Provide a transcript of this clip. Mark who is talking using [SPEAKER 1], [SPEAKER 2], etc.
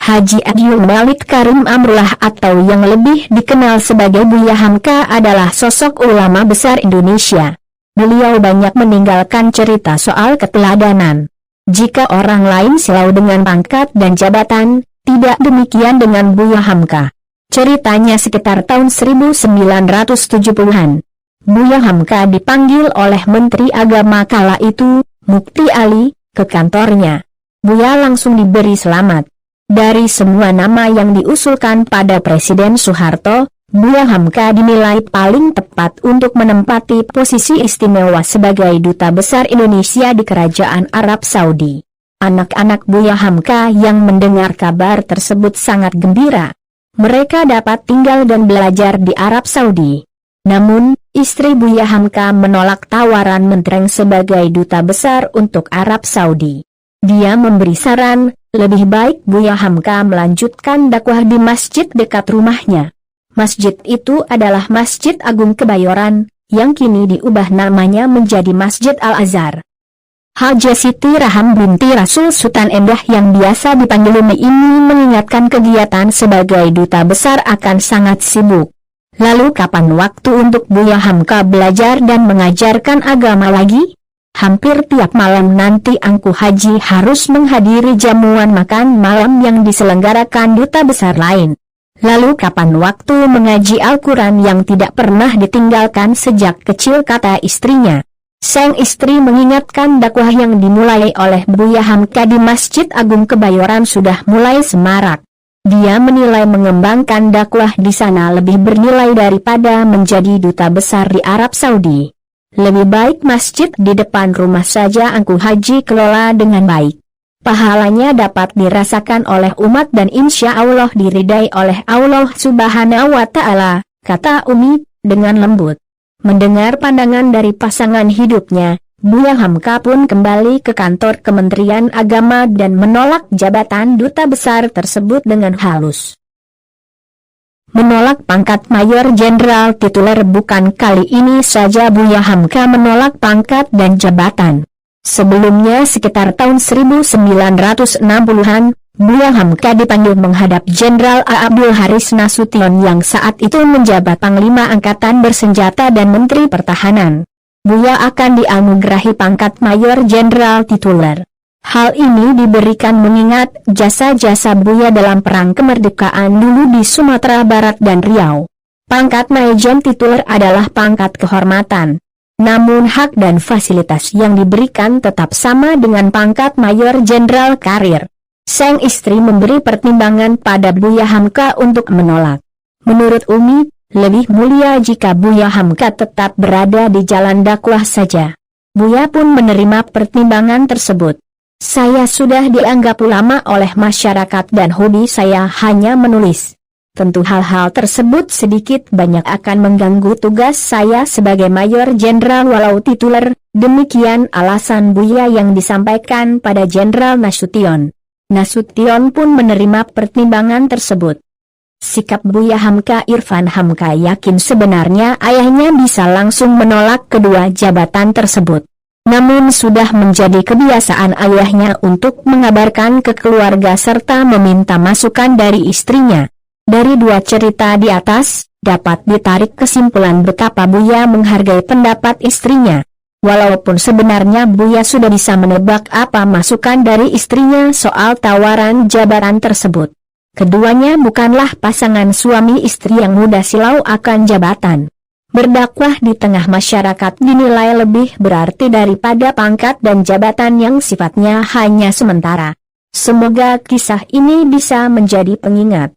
[SPEAKER 1] Haji Abdul Malik Karim Amrullah atau yang lebih dikenal sebagai Buya Hamka adalah sosok ulama besar Indonesia. Beliau banyak meninggalkan cerita soal keteladanan. Jika orang lain silau dengan pangkat dan jabatan, tidak demikian dengan Buya Hamka. Ceritanya sekitar tahun 1970-an. Buya Hamka dipanggil oleh Menteri Agama kala itu, Mukti Ali, ke kantornya. Buya langsung diberi selamat. Dari semua nama yang diusulkan pada Presiden Soeharto, Buya Hamka dinilai paling tepat untuk menempati posisi istimewa sebagai Duta Besar Indonesia di Kerajaan Arab Saudi. Anak-anak Buya Hamka yang mendengar kabar tersebut sangat gembira. Mereka dapat tinggal dan belajar di Arab Saudi. Namun, istri Buya Hamka menolak tawaran mentereng sebagai Duta Besar untuk Arab Saudi. Dia memberi saran, lebih baik Buya Hamka melanjutkan dakwah di masjid dekat rumahnya. Masjid itu adalah Masjid Agung Kebayoran, yang kini diubah namanya menjadi Masjid Al-Azhar. Haja Siti Raham binti Rasul Sultan Endah yang biasa dipanggil Umi ini mengingatkan kegiatan sebagai Duta Besar akan sangat sibuk. Lalu kapan waktu untuk Buya Hamka belajar dan mengajarkan agama lagi? Hampir tiap malam nanti Angku Haji harus menghadiri jamuan makan malam yang diselenggarakan duta besar lain. Lalu kapan waktu mengaji Al-Quran yang tidak pernah ditinggalkan sejak kecil, kata istrinya. Sang istri mengingatkan dakwah yang dimulai oleh Buya Hamka di Masjid Agung Kebayoran sudah mulai semarak. Dia menilai mengembangkan dakwah di sana lebih bernilai daripada menjadi duta besar di Arab Saudi. Lebih baik masjid di depan rumah saja Angku Haji kelola dengan baik. Pahalanya dapat dirasakan oleh umat dan insya Allah diridai oleh Allah Subhanahu wa Ta'ala, kata Umi dengan lembut. Mendengar pandangan dari pasangan hidupnya, Buya Hamka pun kembali ke kantor Kementerian Agama dan menolak jabatan duta besar tersebut dengan halus. Menolak pangkat Mayor Jenderal tituler bukan kali ini saja Buya Hamka menolak pangkat dan jabatan. Sebelumnya sekitar tahun 1960-an, Buya Hamka dipanggil menghadap Jenderal Abdul Haris Nasution yang saat itu menjabat Panglima Angkatan Bersenjata dan Menteri Pertahanan. Buya akan dianugerahi pangkat Mayor Jenderal tituler. Hal ini diberikan mengingat jasa-jasa Buya dalam perang kemerdekaan dulu di Sumatera Barat dan Riau. Pangkat Majen tituler adalah pangkat kehormatan. Namun hak dan fasilitas yang diberikan tetap sama dengan pangkat Mayor Jenderal karir. Sang istri memberi pertimbangan pada Buya Hamka untuk menolak. Menurut Umi, lebih mulia jika Buya Hamka tetap berada di jalan dakwah saja. Buya pun menerima pertimbangan tersebut. Saya sudah dianggap ulama oleh masyarakat dan hobi saya hanya menulis. Tentu hal-hal tersebut sedikit banyak akan mengganggu tugas saya sebagai Mayor Jenderal walau tituler, demikian alasan Buya yang disampaikan pada Jenderal Nasution. Nasution pun menerima pertimbangan tersebut. Sikap Buya Hamka Irfan Hamka yakin sebenarnya ayahnya bisa langsung menolak kedua jabatan tersebut. Namun sudah menjadi kebiasaan ayahnya untuk mengabarkan ke keluarga serta meminta masukan dari istrinya. Dari dua cerita di atas, dapat ditarik kesimpulan betapa Buya menghargai pendapat istrinya. Walaupun sebenarnya Buya sudah bisa menebak apa masukan dari istrinya soal tawaran jabatan tersebut. Keduanya bukanlah pasangan suami istri yang mudah silau akan jabatan. Berdakwah di tengah masyarakat dinilai lebih berarti daripada pangkat dan jabatan yang sifatnya hanya sementara. Semoga kisah ini bisa menjadi pengingat.